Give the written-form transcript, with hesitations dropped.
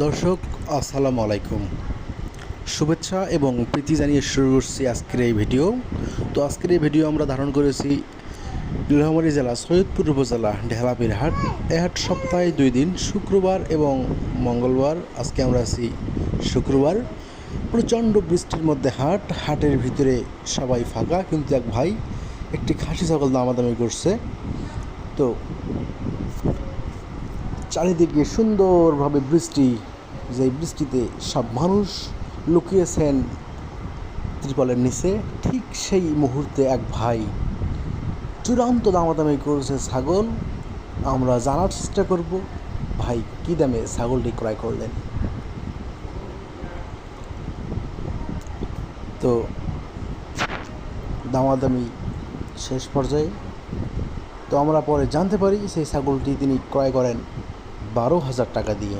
দর্শক আসসালামু আলাইকুম, শুভেচ্ছা এবং প্রীতি জানিয়ে শুরু করছি আজকের এই ভিডিও। তো আজকের এই ভিডিও আমরা ধারণ করেছি নীলফামারী জেলা সৈয়দপুর উপজেলা ঢেলাপীর হাট। এই হাট সপ্তাহে 2 দিন, শুক্রবার এবং মঙ্গলবার। আজকে আমরা আছি শুক্রবার। প্রচণ্ড বৃষ্টির মধ্যে হাটের ভিতরে সবাই ফাঁকা, কিন্তু এক ভাই একটি খাসি ছাগল দামাদামি করছে। তো চারিদিকে সুন্দরভাবে বৃষ্টি, যে বৃষ্টিতে সব মানুষ লুকিয়েছেন ত্রিপলের নিচে। ঠিক সেই মুহূর্তে এক ভাই চূড়ান্ত দামাদামি করেছে ছাগল। আমরা জানার চেষ্টা করব ভাই কী দামে ছাগলটি ক্রয় করলেন। তো দামাদামি শেষ পর্যায়ে তো আমরা পরে জানতে পারি সেই ছাগলটি তিনি ক্রয় করেন 12,000 টাকা দিয়ে।